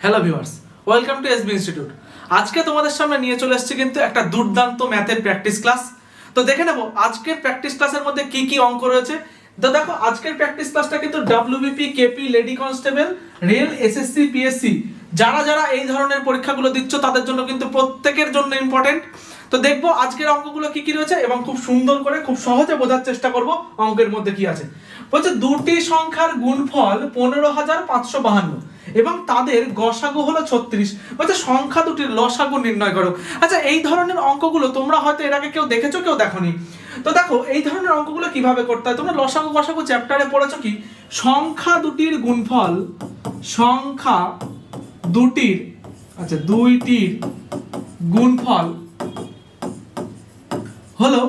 Hello viewers, welcome to SB institute. আজকে তোমাদের সামনে নিয়ে চলে এসেছি কিন্তু একটা দুর্দান্ত ম্যাথের প্র্যাকটিস ক্লাস। তো দেখে নেব আজকের প্র্যাকটিস ক্লাসের মধ্যে কি কি অঙ্ক রয়েছে। তো দেখো আজকের প্র্যাকটিস ক্লাসটা কিন্তু WBP, KP, lady constable, rail, SSC, PSC যারা যারা এই ধরনের পরীক্ষাগুলো দিচ্ছ তাদের জন্য কিন্তু প্রত্যেকের জন্য ইম্পর্টেন্ট। তো দেখবো আজকের অঙ্কগুলো কি কি রয়েছে এবং খুব সুন্দর করে খুব সহজে বোঝার চেষ্টা করব অঙ্কের মধ্যে কি আছে। বলছে দুটি সংখ্যার গুণফল 15,552 এবং তাদের গসাগু হলো 36। বলছে সংখ্যা দুটির লসাগু নির্ণয় করো। আচ্ছা, এই ধরনের অঙ্কগুলো তোমরা হয়তো এর আগে কেউ দেখেছো, কেউ দেখোনি। তো দেখো এই ধরনের অঙ্কগুলো কিভাবে করতে হয়, তোমরা লসাগু গসাগু চ্যাপ্টারে পড়েছো কি? সংখ্যা দুটির গুণফল, সংখ্যা দুটির, আচ্ছা দুইটির গুণফল হলো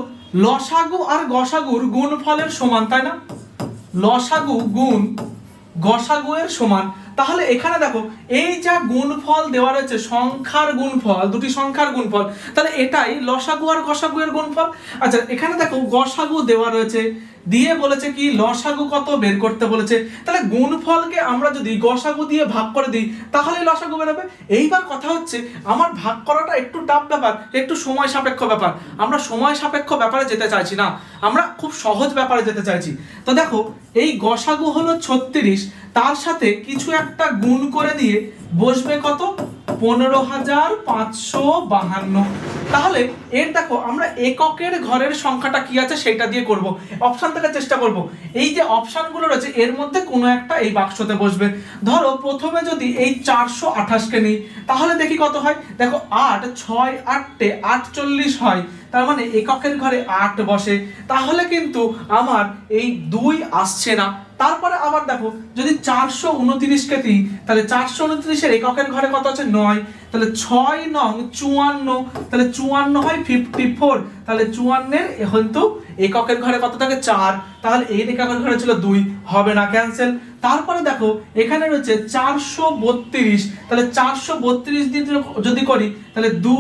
লসাগু আর গসাগুর গুণফলের সমান, তাই না? লসাগু গুণ গসাগু এর সমান। তাহলে এখানে দেখো এই যা গুণফল দেওয়া রয়েছে সংখ্যার গুণফল, দুটি সংখ্যার গুণফল, তাহলে এটাই লসাগু আর গসাগু এর গুণফল। আচ্ছা এখানে দেখো গসাগু দেওয়া রয়েছে, দিয়ে বলেছে কি লসাগু কত বের করতে বলেছে। তাহলে গুণফলকে আমরা যদি গসাগু দিয়ে ভাগ করে দিই তাহলে লসাগু বেরোবে। এইবার কথা হচ্ছে আমার ভাগ করাটা একটু টাফ ব্যাপার, একটু সময় সাপেক্ষ ব্যাপার। আমরা সময় সাপেক্ষ ব্যাপারে যেতে চাইছি না, আমরা খুব সহজ ব্যাপারে যেতে চাইছি। তো দেখো এই গসাগু হলো 36, তার সাথে কিছু একটা গুণ করে দিয়ে বসবে কত? 15,552। তাহলে এর দেখো আমরা এককের ঘরের সংখ্যাটা কি আছে সেটা দিয়ে করব। অপশন থেকে চেষ্টা করব, এই যে অপশনগুলো রয়েছে এর মধ্যে কোনো একটা এই বাক্সতে বসবে। ধরো প্রথমে যদি এই 428 কে নিই তাহলে দেখি কত হয়। দেখো 8 6 8 48 হয়, তার মানে এককের ঘরে 8 বসে। তাহলে কিন্তু আমার এই 2 আসছে না। তারপরে আবার দেখো যদি 429 কে দিই তাহলে 429 এর এককের ঘরে কত আছে? 9। তাহলে 6 9 54, তাহলে 54 হয় 54। তাহলে 54 এর কিন্তু এককের ঘরে কত থাকে? 4। তাহলে এই এককের ঘরে ছিল 2, হবে না, ক্যান্সেল। তারপরে দেখো এখানে রয়েছে 432, তাহলে 432 দিয়ে যদি করি তাহলে 2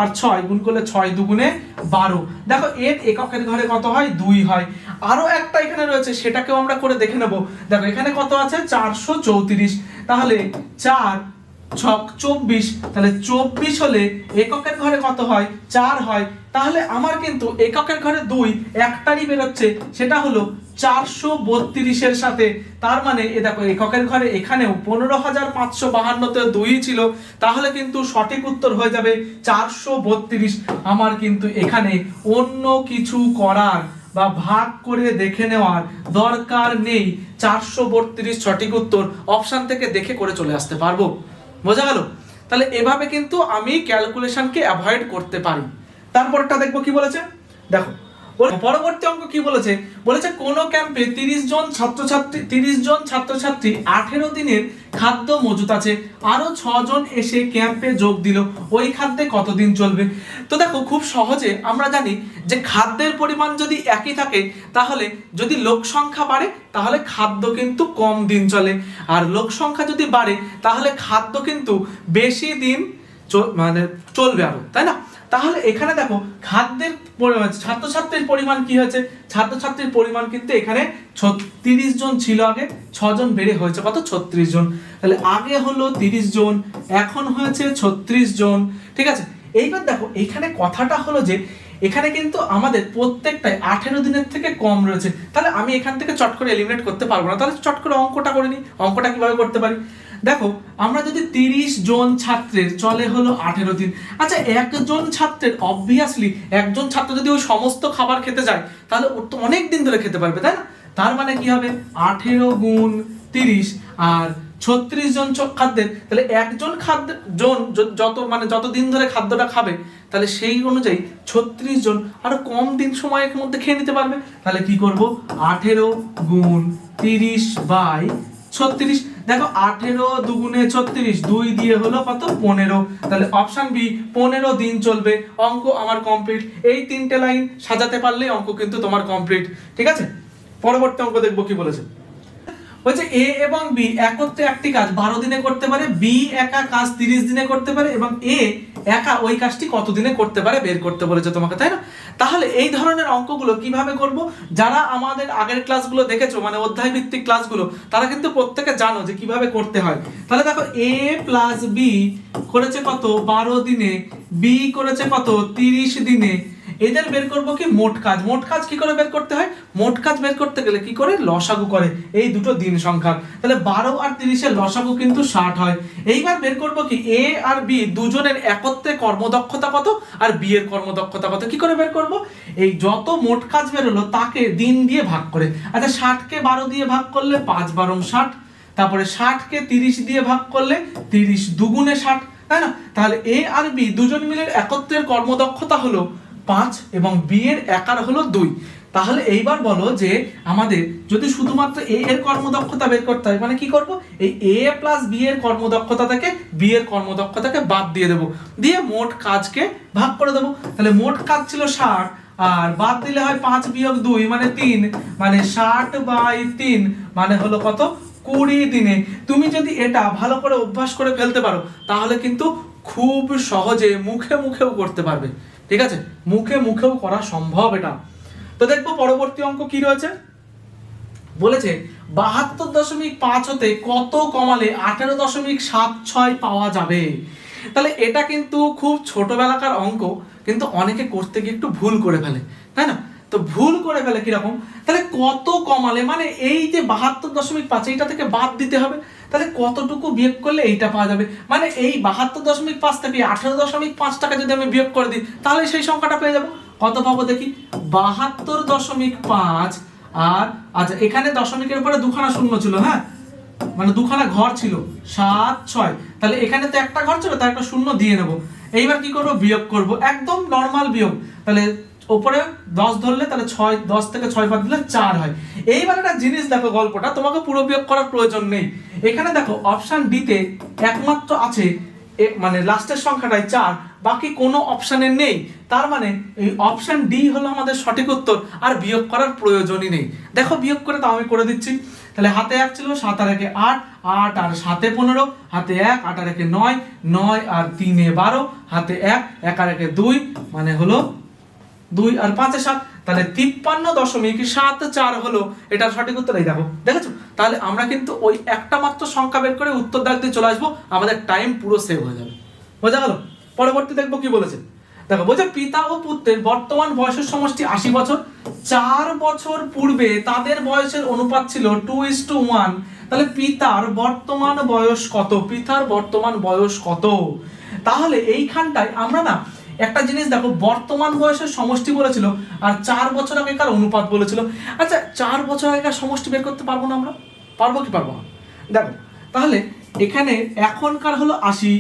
আর 6 গুণ করলে 6 দুগুণে 12। দেখো এর এককের ঘরে কত হয়? 2 হয়। আরো একটা এখানে রয়েছে সেটাকেও আমরা করে দেখে নেব। দেখো এখানে কত আছে? 434, তাহলে 4 6 24, তাহলে 24 হলে এককের ঘরে কত হয়? 4 হয়। তাহলে আমার কিন্তু এককের ঘরে 2 একটারই বেরোচ্ছে, সেটা হলো 432 এর সাথে। তার মানে এ দেখো এককের ঘরে এখানেও 15,552 তে 2 ছিল, তাহলে কিন্তু সঠিক উত্তর হয়ে যাবে 432। আমার কিন্তু এখানে অন্য কিছু করার বা ভাগ করে দেখে নেওয়ার দরকার নেই। 432 সঠিক উত্তর, অপশন থেকে দেখে করে চলে আসতে পারবো। বোঝা গেল? তাহলে এভাবে কিন্তু আমি ক্যালকুলেশনকে অ্যাভয়েড করতে পারি। তারপরটা দেখবো কি বলেছে। দেখো পরবর্তী অঙ্ক কি বলেছে। বলেছে কোন ক্যাম্পে 30 জন ছাত্রছাত্রী 18 দিনের খাদ্য মজুত আছে, আরো 6 জন এসে ক্যাম্পে যোগ দিল, ওই খাদ্যে কতদিন চলবে? তো দেখো খুব সহজে আমরা জানি যে খাদ্যের পরিমাণ যদি একই থাকে তাহলে যদি লোক সংখ্যা বাড়ে তাহলে খাদ্য কিন্তু কম দিন চলে, আর লোক সংখ্যা যদি বাড়ে তাহলে খাদ্য কিন্তু বেশি দিন মানে চলবে আরো, তাই না? তাহলে এখানে দেখো খাদ্যের ছাত্রছাত্রীর পরিমাণ কি হয়েছে? ছাত্রছাত্রীর পরিমাণ কিন্তু এখানে 30 জন ছিল, আগে 6 জন বেড়ে হয়েছে কত? 36 জন। তাহলে আগে হলো 30 জন, এখন হয়েছে 36 জন, ঠিক আছে। এইবার দেখো এখানে কথাটা হলো যে এখানে কিন্তু আমাদের প্রত্যেকটাই 18 দিনের থেকে কম রয়েছে, তাহলে আমি এখান থেকে চট করে এলিমিনেট করতে পারবো না। তাহলে চট করে অঙ্কটা করে নিই। অঙ্কটা কিভাবে করতে পারি? দেখো আমরা যদি 30 জন ছাত্রের চলে হলো 18 দিন। আচ্ছা একজন ছাত্রের অবভিয়াসলি একজন ছাত্র যদি ওই সমস্ত খাবার খেতে যায় তাহলে ও তো অনেক দিন ধরে খেতে পারবে, তাই না? তার মানে কি হবে? 18 গুণ 30 আর 36 জন খাদ্যের, তাহলে একজন খাদ্য জন যত দিন ধরে খাদ্যটা খাবে তাহলে সেই অনুযায়ী 36 জন আরো কম দিন সময়ের মধ্যে খেয়ে নিতে পারবে। তাহলে কি করব? 18 গুণ 30 বাই 36। দেখো 18 দুগুণে 36, 2 দিয়ে হলো কত? 15। তাহলে অপশন বি 15 দিন চলবে। অঙ্ক আমার কমপ্লিট। এই 3টে লাইন সাজাতে পারলে অঙ্ক কিন্তু তোমার কমপ্লিট, ঠিক আছে। পরবর্তী অঙ্ক দেখবো কি বলেছে। বলছে এ এবং বি একত্রে একটি কাজ 12 দিনে করতে পারে, বি একা কাজ 30 দিনে করতে পারে এবং এ একা ওই কাজটি কত দিনে করতে পারে বের করতে বলেছে তোমাকে, তাই না? তাহলে এই ধরনের অঙ্কগুলো কিভাবে করব, যারা আমাদের আগের ক্লাসগুলো দেখেছো মানে অধ্যায় ভিত্তিক ক্লাসগুলো, তারা কিন্তু প্রত্যেকে জানো যে কিভাবে করতে হয়। তাহলে দেখো a প্লাস বি করেছে কত 12 দিনে, বি করেছে কত 30 দিনে, এদের বের করব কি মোট কাজ। মোট কাজ কি করে বের করতে হয়, মোট কাজ বের করতে গেলে কি করে লসাগু করে এই দুটো দিন সংখ্যা। তাহলে 12 আর 30 এর লসাগু কিন্তু 60 হয়। এইবার বের করব কি এ আর বি দুজনের একত্রে কর্মদক্ষতা কত আর বি এর কর্মদক্ষতা কত। কি করে বের করব, এই যত মোট কাজ বের হলো তাকে দিন দিয়ে ভাগ করে। আচ্ছা 60 কে 12 দিয়ে ভাগ করলে 5 12 60, তারপরে 60 কে 30 দিয়ে ভাগ করলে 30 দুগুণে 60, তাই না? তাহলে এ আর বি দুজন মিলে একত্রের কর্মদক্ষতা হলো 5 এবং বি এর একার হলো 2। তাহলে এইবার বলো যে আমাদের যদি শুধুমাত্র এ এর কর্মদক্ষতা বের করতে হয়, মানে কি করব, এই এ প্লাস বি এর কর্মদক্ষতা থেকে বি এর কর্মদক্ষতাকে বাদ দিয়ে দেবো, দিয়ে মোট কাজকে ভাগ করে দেবো। তাহলে মোট কাজ ছিল 60 আর বাদ দিলে হয় 5 বিয়োগ 2 মানে 3, মানে 60/3 মানে হলো কত 20 দিনে। তুমি যদি এটা ভালো করে অভ্যাস করে ফেলতে পারো তাহলে কিন্তু খুব সহজে মুখে মুখেও করতে পারবে। ঠিক আছে, মুখে মুখেও করা সম্ভব এটা। তো দেখবো পরবর্তী অঙ্ক কি রয়েছে, বলেছে 72.5 হতে কত কমালে 18.76 পাওয়া যাবে। তাহলে এটা কিন্তু খুব ছোটবেলাকার অঙ্ক, কিন্তু অনেকে করতে গিয়ে একটু ভুল করে ফেলে, তাই না? তো ভুল করে ফেলে কিরকম, তাহলে কত কমালে মানে এই যে 72.5 এইটা থেকে বাদ দিতে হবে, তাহলে কতটুকু বিয়োগ করলে এইটা পাওয়া যাবে, মানে এই 72.5 থেকে 18.5 টাকা যদি আমি বিয়োগ করে দিই তাহলে সেই সংখ্যাটা পেয়ে যাবো। কত পাবো দেখি, 72.5 আর আচ্ছা এখানে দশমিকের উপরে দুখানা শূন্য ছিল, হ্যাঁ মানে দুখানা ঘর ছিল 7 6, তাহলে এখানে তো একটা ঘর ছিল তাই একটা শূন্য দিয়ে নেব। এইবার কি করব, বিয়োগ করব, একদম নরমাল বিয়োগ। তাহলে উপরে 10 ধরলে তাহলে 6, 10 থেকে 6 বাদ দিলে 4 হয়। এইবার একটা জিনিস দেখো, গল্পটা তোমাকে পুরো বিয়োগ করার প্রয়োজন নেই। এখানে দেখো অপশন ডি তে একমাত্র আছে মানে লাস্টের সংখ্যাটাই 4, বাকি কোনো অপশনে নেই। তার মানে এই অপশন ডি হলো আমাদের সঠিক উত্তর, আর বিয়োগ করার প্রয়োজনই নেই। দেখো বিয়োগ করে তাও আমি করে দিচ্ছি। তাহলে হাতে 1 ছিল, 7 আর 1 8, 8 আর 7 15, হাতে 1, 8 আর 1 9, 9 আর 3 12, হাতে 1, 1 আর 1 2 মানে হলো 2 আর 5 7, তাহলে 53.74 হলো এটার সঠিক উত্তর। এই দেখো, দেখেছো? তাহলে আমরা কিন্তু ওই একটা মাত্র সংখ্যা বের করে উত্তর দাগ দিয়ে চলে আসবো, আমাদের টাইম পুরো সেভ হয়ে যাবে। বোঝা গেল? পরবর্তী দেখবো কি বলেছে। দেখো বলছে পিতা ও পুত্রের বর্তমান বয়সের সমষ্টি 80 বছর। 4 বছর পূর্বে তাদের বয়সের অনুপাত ছিল 2:1। তাহলে পিতার বর্তমান বয়স কত, পিতার বর্তমান বয়স কত? তাহলে এইখানটায় আমরা না একটা জিনিস দেখো, বর্তমান বয়সের সমষ্টি বলেছিল আর 4 বছর আগেকার অনুপাত বলেছিল। আচ্ছা 4 বছর আগেকার সমষ্টি বের করতে পারবো না আমরা? পারবো কি পারবো না? দেখো তাহলে এখানে এখনকার হলো 80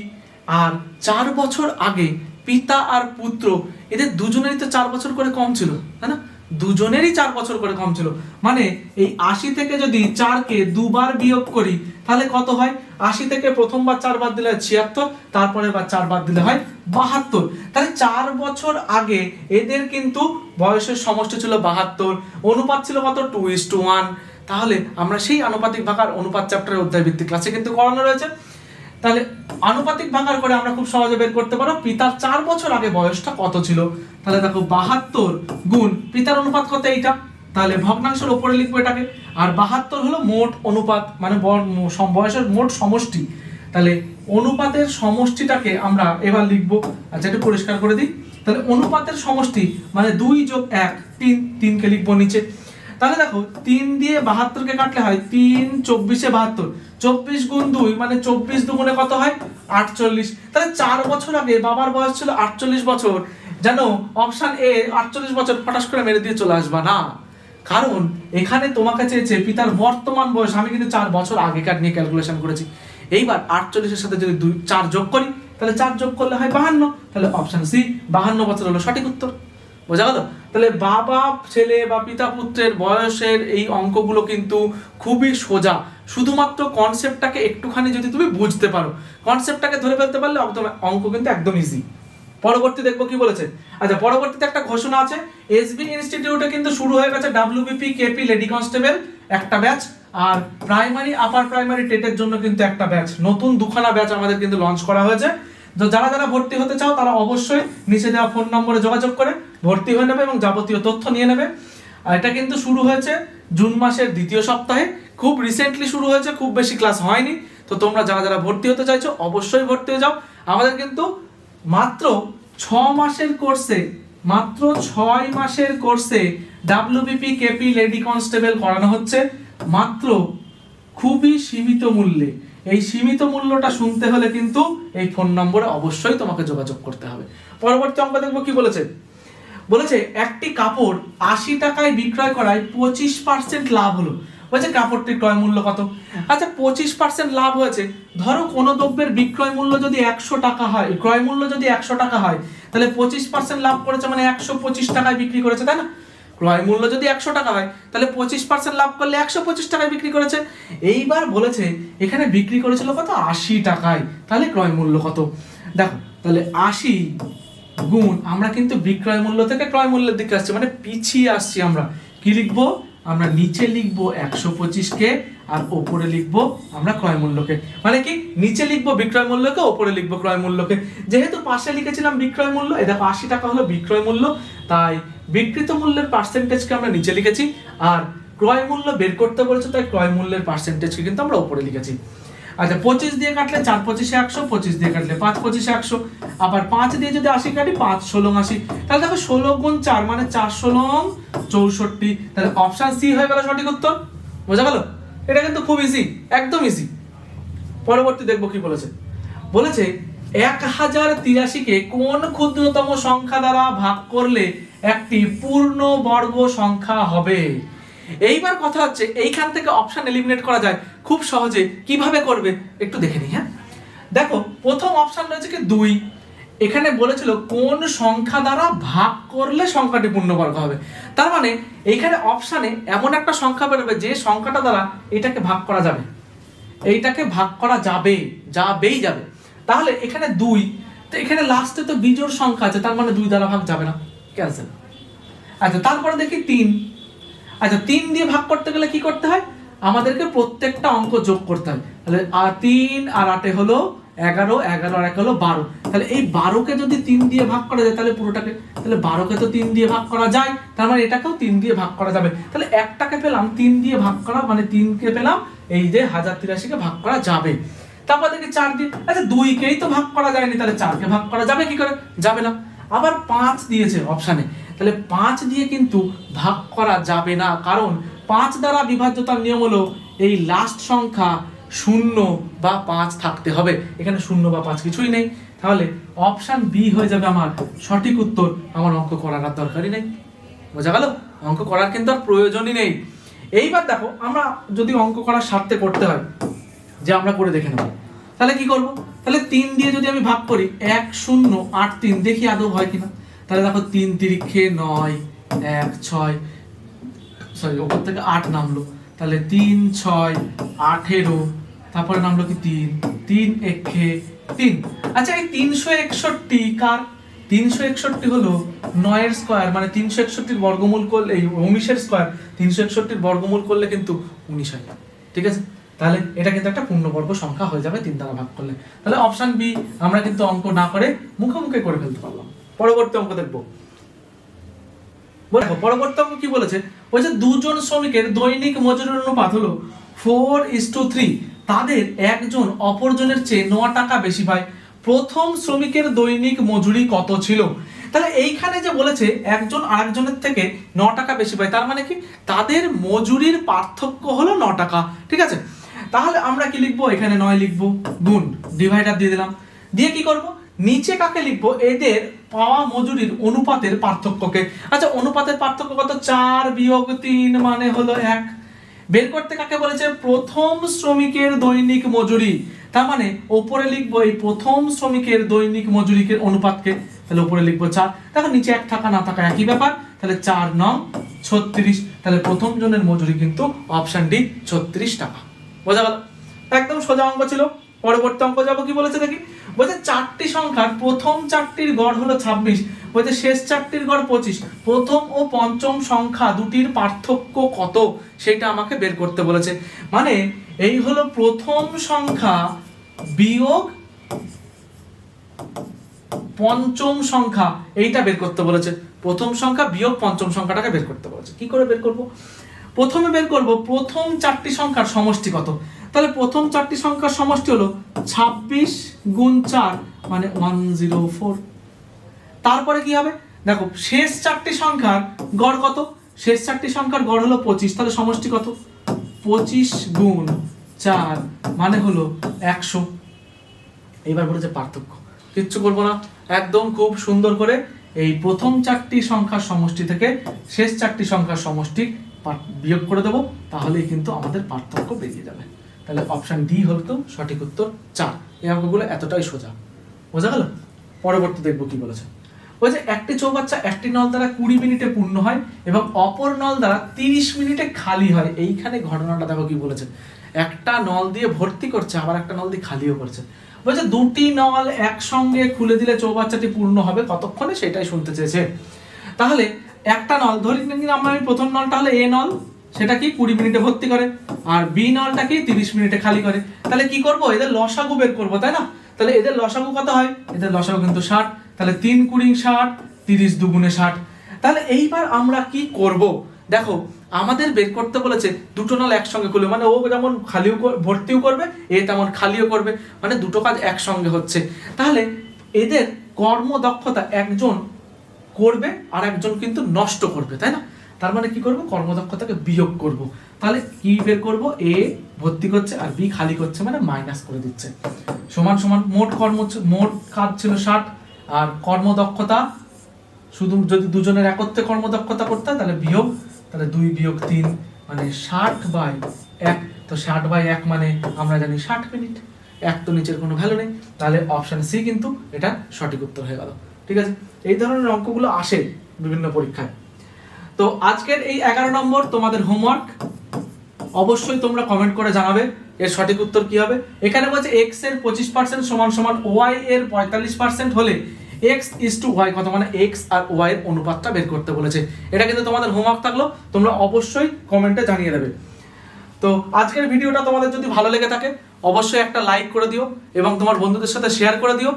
আর 4 বছর আগে পিতা আর পুত্র এদের দুজনেরই তো 4 বছর করে কম ছিল, তাই না? দুজনেরই 4 বছর করে কম ছিল, মানে এই 80 থেকে যদি 4 কে দুবার বিয়োগ করি তাহলে কত হয়, 80 থেকে প্রথমবার 4 বাদ দিলে হয় 76, তারপরে বার 4 বাদ দিলে হয় 72। তাহলে 4 বছর আগে এদের কিন্তু বয়সের সমষ্টি ছিল 72, অনুপাত ছিল কত 2:1। তাহলে আমরা সেই আনুপাতিক ভাগ আর অনুপাত চ্যাপ্টারের অধ্যায় ভিত্তিক ক্লাসে কিন্তু করানো রয়েছে। তাহলে আনুপাতিক ভাঙার করে আমরা খুব সহজে বের করতে পারো পিতার 4 বছর আগে বয়সটা কত ছিল। তাহলে দেখো 72 গুণ পিতার অনুপাত কত এইটা, তাহলে ভগ্নাংশের উপরে লিখবো এটাকে, আর 72 হলো মোট অনুপাত মানে বয়সের মোট সমষ্টি। তাহলে অনুপাতের সমষ্টিটাকে আমরা এবার লিখবো, আচ্ছা একটু পরিষ্কার করে দিই। তাহলে অনুপাতের সমষ্টি মানে 2 যোগ 1 3, 3 কে লিখবো নিচে। তাহলে দেখো 3 দিয়ে 72 কে কাটলে হয় 3 24 এ 72, 24 গুণ 2 মানে 24 দুগুণে কত হয় 48। তাহলে 4 বছর আগে বাবার বয়স ছিল 48 বছর। জানো অপশন এ 48 বছর ফটাস করে মেরে দিয়ে চলে আসবা না, কারণ এখানে তোমাকে চেয়েছে পিতার বর্তমান বয়স, আমি কিন্তু 4 বছর আগেকার নিয়ে ক্যালকুলেশন করেছি। এইবার 48 এর সাথে যদি 4 যোগ করি তাহলে 4 যোগ করলে হয় 52, তাহলে অপশন সি 52 বছর হলো সঠিক উত্তর। বোঝা গেল? তাহলে বাবা ছেলে বা পিতা পুত্রের বয়সের এই অঙ্কগুলো কিন্তু খুবই সোজা, শুধুমাত্র কনসেপ্টটাকে একটুখানি যদি তুমি বুঝতে পারো, কনসেপ্টটাকে ধরে ফেলতে পারলে অঙ্ক কিন্তু একদম ইজি। পরবর্তী দেখবো কি বলেছে। আচ্ছা পরবর্তীতে একটা ঘোষণা আছে, এসবি ইনস্টিটিউটে কিন্তু শুরু হয়ে গেছে ডাব্লিউবিপি কেপি লেডি কনস্টেবল একটা ব্যাচ, আর প্রাইমারি আপার প্রাইমারি টেটের জন্য কিন্তু একটা ব্যাচ, নতুন দুখানা ব্যাচ আমাদের কিন্তু লঞ্চ করা হয়েছে। তো যারা যারা ভর্তি হতে চাও তারা অবশ্যই নিচে দেওয়া ফোন নম্বরে যোগাযোগ করে ভর্তি হয়ে নেবে এবং যাবতীয় তথ্য নিয়ে নেবে। আর এটা কিন্তু শুরু হয়েছে জুন মাসের 2য় সপ্তাহে, খুব রিসেন্টলি শুরু হয়েছে, খুব বেশি ক্লাস হয়নি। তো তোমরা যারা যারা ভর্তি হতে চাইছো অবশ্যই ভর্তি হয়ে যাও। আমাদের কিন্তু মাত্র 6 মাসের কোর্সে, মাত্র 6 মাসের কোর্সে WBP KP লেডি কনস্টেবল করানো হচ্ছে মাত্র খুবই সীমিত মূল্যে। এই সীমিত মূল্যটা শুনতে হলে কিন্তু এই ফোন নম্বরে অবশ্যই তোমাকে যোগাযোগ করতে হবে। পরবর্তী অঙ্ক দেখবো কি বলেছে। বলেছে একটি কাপড় 80 টাকায় বিক্রয় করায় 25% লাভ হলো। বলছে কাপড়টির ক্রয় মূল্য কত? আচ্ছা 25% লাভ হয়েছে। ধরো কোনো দ্রব্যের বিক্রয় মূল্য যদি 100 টাকা হয়, ক্রয় মূল্য যদি 100 টাকা হয়, তাহলে 25% লাভ করেছে মানে 125 টাকায় বিক্রি করেছে, তাই না? ক্রয় মূল্য যদি 100 টাকা হয় তাহলে 25% লাভ করলে 125 টাকায় বিক্রি করেছে। এইবার বলেছে এখানে বিক্রি করেছিল কত? 80 টাকায়। তাহলে ক্রয় মূল্য কত? দেখো তাহলে 80 গুণ, আমরা কিন্তু বিক্রয় মূল্য থেকে ক্রয় মূল্যের দিকে আসছি, মানে পিছিয়ে আসছি। আমরা কি লিখবো? আমরা নিচে লিখবো 125কে আর ওপরে লিখবো আমরা ক্রয় মূল্যকে। মানে কি নিচে লিখবো বিক্রয় মূল্যকে, ওপরে লিখবো ক্রয় মূল্যকে। যেহেতু পাশে লিখেছিলাম বিক্রয় মূল্য, এই দেখো 80 টাকা হলো বিক্রয় মূল্য, তাই বিক্রিত মূল্যের পার্সেন্টেজকে আমরা নিচে লিখেছি, আর ক্রয় মূল্য বের করতে বলেছে তাই ক্রয় মূল্যের পার্সেন্টেজকে কিন্তু আমরা উপরে লিখেছি। আচ্ছা 25 দিয়ে কাটলে 4 25 100, 25 দিয়ে কাটলে 5 25 100, আবার 5 দিয়ে যদি 80 কাটি 5 16 80, তাহলে দেখো 16 গুণ 4 মানে 4 16 64। তাহলে অপশন সি হয়ে গেল সঠিক উত্তর। বোঝা গেল? এটা কিন্তু খুব ইজি, একদম ইজি। পরবর্তী দেখবো কি বলেছে। বলেছে 1083কে কোন ক্ষুদ্রতম সংখ্যা দ্বারা ভাগ করলে একটি পূর্ণ বর্গ সংখ্যা হবে? এইবার কথা হচ্ছে এইখান থেকে অপশন এলিমিনেট করা যায় খুব সহজে। কিভাবে করবে একটু দেখে নিই। হ্যাঁ দেখো প্রথম অপশন রয়েছে কি 2। এখানে বলেছিল কোন সংখ্যা দ্বারা ভাগ করলে সংখ্যাটি পূর্ণবর্গ হবে। তার মানে এইখানে অপশনে এমন একটা সংখ্যা বেরোবে যে সংখ্যাটা দ্বারা এটাকে ভাগ করা যাবে, এইটাকে ভাগ করা যাবে, যাবেই যাবে। তাহলে এখানে 2, তো এখানে লাস্টে তো বিজোড় সংখ্যা আছে, তার মানে 2 দ্বারা ভাগ যাবে না, ক্যান্সেল। আচ্ছা তারপরে দেখি 3। আচ্ছা 3 দিয়ে ভাগ করতে গেলে কি করতে হয়? আমাদেরকে প্রত্যেকটা অঙ্ক যোগ করতে হয়। তাহলে 3 আর 8 হলো 11, 11 আর 1 হলো 12। তাহলে এই 12কে যদি 3 দিয়ে ভাগ করা যায় তাহলে পুরোটাকে, তাহলে 12কে তো 3 দিয়ে ভাগ করা যায়, তার মানে এটাকেও 3 দিয়ে ভাগ করা যাবে। তাহলে একটাকে পেলাম 3 দিয়ে ভাগ করা, মানে 3কে পেলাম, এই যে 1083কে ভাগ করা যাবে। তারপর দেখি 4 দিয়ে, আচ্ছা 2কেই তো ভাগ করা যায়নি, তাহলে 4কে ভাগ করা যাবে কি করে? যাবে না। আবার 5 দিয়েছে অপশানে, তাহলে 5 দিয়ে কিন্তু ভাগ করা যাবে না, কারণ 5 দ্বারা বিভাজ্যতার নিয়ম হলো এই লাস্ট সংখ্যা 0 বা 5 থাকতে হবে। এখানে 0 বা 5 কিছুই নেই, তাহলে অপশন বি হয়ে যাবে আমার সঠিক উত্তর। আমার অঙ্ক করার আর দরকারই নেই। বোঝা গেল? অঙ্ক করার কিন্তু আর প্রয়োজনই নেই। এইবার দেখো আমরা যদি অঙ্ক করার স্বার্থে করতে হয়, যে আমরা করে দেখে নেব, তাহলে কি করব? তাহলে 3 দিয়ে যদি আমি ভাগ করি 1 0 8 3, দেখি আদৌ হয় কিনা। তাহলে দেখো 3 তিরিক্ষে 9, 1 6, সরি ওপর থেকে 8 নামলো, তাহলে 3 6 18, তারপরে নামলো কি 3 3 একে 3। আচ্ছা এই 361 কার? 361 হলো 9 এর স্কয়ার, মানে 361 বর্গমূল করলে, এই 19 এর স্কয়ার 361 বর্গমূল করলে কিন্তু 19 হয়। ঠিক আছে, তাহলে এটা কিন্তু একটা পূর্ণবর্গ সংখ্যা হয়ে যাবে 3 দ্বারা ভাগ করলে। তাহলে অপশন বি আমরা কিন্তু অঙ্ক না করে মুখে মুখে করে ফেলতে পারলাম। পরবর্তী অঙ্ক দেখবো। দেখো পরবর্তী অঙ্ক কি বলেছে। বলছে দুজন শ্রমিকের দৈনিক মজুরির অনুপাত হলো 4:3। তাদের একজন অপরজনের চেয়ে 9 টাকা বেশি পায়। প্রথম শ্রমিকের দৈনিক মজুরি কত ছিল? তাহলে এইখানে যে বলেছে একজন আরেকজনের থেকে 9 টাকা বেশি পায়, তার মানে কি তাদের মজুরির পার্থক্য হলো 9 টাকা। ঠিক আছে, তাহলে আমরা কি লিখবো? এখানে 9 লিখবো, গুণ ডিভাইডার দিয়ে দিলাম, দিয়ে কি করব? নিচে কাকে লিখবো? এদের পাওয়া মজুরির অনুপাতের পার্থক্যকে। আচ্ছা অনুপাতের পার্থক্য কত? 4 বিয়োগ 3 মানে হলো 1। বের করতে কাকে বলেছে? প্রথম শ্রমিকের দৈনিক মজুরি। তার মানে উপরে লিখবো এই প্রথম শ্রমিকের দৈনিক মজুরিকে অনুপাতকে, তাহলে উপরে লিখবো 4। দেখো নিচে 1 থাকা না থাকা একই ব্যাপার, তাহলে 4 9 36। তাহলে প্রথম জনের মজুরি কিন্তু অপশন ডি 36 টাকা। বোঝা গেল? একদম সোজা অঙ্ক ছিল। পরবর্তী অঙ্ক যাবো, কি বলেছে দেখি। বলছে 4টি সংখ্যার প্রথম 4টির গড় হলো 26, বলছে শেষ 4টির গড় 25। প্রথম ও পঞ্চম সংখ্যা দুটির পার্থক্য কত সেটা আমাকে বের করতে বলেছে। মানে এই হলো প্রথম সংখ্যা বিয়োগ পঞ্চম সংখ্যা এইটা বের করতে বলেছে, প্রথম সংখ্যা বিয়োগ পঞ্চম সংখ্যাটাকে বের করতে বলেছে। কি করে বের করব? প্রথমে বের করব প্রথম চারটি সংখ্যার সমষ্টি কত। তাহলে প্রথম চারটি সংখ্যার সমষ্টি হলো 26 গুণ 4 মানে 104। তারপরে কি হবে দেখো, শেষ চারটি সংখ্যার গড় কত, শেষ চারটি সংখ্যার গড় হলো 25, তাহলে সমষ্টি কত, 25 গুণ 4 মানে হলো 100। এইবার বলেছে পার্থক্য, কিচ্ছু করবো না, একদম খুব সুন্দর করে এই প্রথম চারটি সংখ্যার সমষ্টি থেকে শেষ চারটি সংখ্যার সমষ্টি বিয়োগ করে দেবো, তাহলেই কিন্তু আমাদের পার্থক্য বেরিয়ে যাবে। তাহলে অপশন ডি হল তো সঠিক উত্তর 4। এই অঙ্কগুলো এতটাই সোজা, বোঝা গেল? পরবর্তী দেখবো কি বলেছে। বলছে একটি চৌবাচ্চা একটি নল দ্বারা 20 মিনিটে পূর্ণ হয় এবং অপর নল দ্বারা 30 মিনিটে খালি হয়। এইখানে ঘটনাটা দেখো কি বলেছে, একটা নল দিয়ে ভর্তি করছে, আবার একটা নল দিয়ে খালিও করছে। বলছে দুটি নল একসঙ্গে খুলে দিলে চৌবাচ্চাটি পূর্ণ হবে কতক্ষণে, সেটাই শুনতে চেয়েছে। তাহলে একটা নল ধরি নিন, আমি প্রথম নলটা হলো এ নল, সেটা কি 20 মিনিটে ভর্তি করে, আর বি নলটা কি 30 মিনিটে খালি করে। তাহলে কি করব, এদের লসাগু বের করবো, তাই না? তাহলে এদের লসাগু কত হয়, এদের লসাগু কিন্তু 60। তাহলে 3 × 60, 30 × 2 = 60। তাহলে এইবার আমরা কি করব, দেখো আমাদের বের করতে বলেছে দুটো নল একসঙ্গে খুলবে, মানে ও যেমন খালিও ভর্তিও করবে, এ তেমন খালিও করবে, মানে দুটো কাজ একসঙ্গে হচ্ছে। তাহলে এদের কর্মদক্ষতা একজন করবে আর একজন কিন্তু নষ্ট করবে, তাই না? তার মানে কি করব, কর্মদক্ষতাকে বিয়োগ করব। তাহলে কি বের করব, এ ভর্তি করছে আর বি খালি করছে, মানে মাইনাস করে দিচ্ছে। সমান সমান মোট কাজ ছিল 60, আর কর্মদক্ষতা শুধু যদি দুজনের একত্রে কর্মদক্ষতা করতে হয় তাহলে বিয়োগ, তাহলে 2 - 3 মানে 60/1। তো 60/1 মানে আমরা জানি 60 মিনিট, এক তো নিচের কোনো ভ্যালু নেই, তাহলে অপশন সি কিন্তু এটা সঠিক উত্তর হয়ে গেল। ঠিক আছে, এই ধরনের অঙ্কগুলো আসে বিভিন্ন পরীক্ষায়। তো আজকের এই 11 নম্বর তোমাদের হোমওয়ার্ক, অবশ্যই তোমরা কমেন্ট করে জানাবে এর সঠিক উত্তর কি হবে। এখানে বলছে x এর 25% সমান সমান y এর 45% হলে x:y কত, মানে x আর y এর অনুপাতটা বের করতে বলেছে। এটা কিন্তু তোমাদের হোমওয়ার্ক থাকলো, তোমরা অবশ্যই কমেন্টে জানিয়ে দেবে। তো আজকের ভিডিওটা তোমাদের যদি ভালো লেগে থাকে অবশ্যই একটা লাইক করে দিও এবং তোমার বন্ধুদের সাথে শেয়ার করে দিও।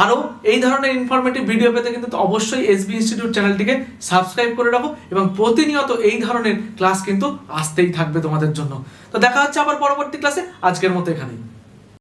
আরও এই ধরনের ইনফরমেটিভ ভিডিও পেতে কিন্তু অবশ্যই এসবি ইনস্টিটিউট চ্যানেলটিকে সাবস্ক্রাইব করে রাখো এবং প্রতিনিয়ত এই ধরনের ক্লাস কিন্তু আসতেই থাকবে তোমাদের জন্য। তো দেখা হচ্ছে আবার পরবর্তী ক্লাসে, আজকের মতো এখানেই।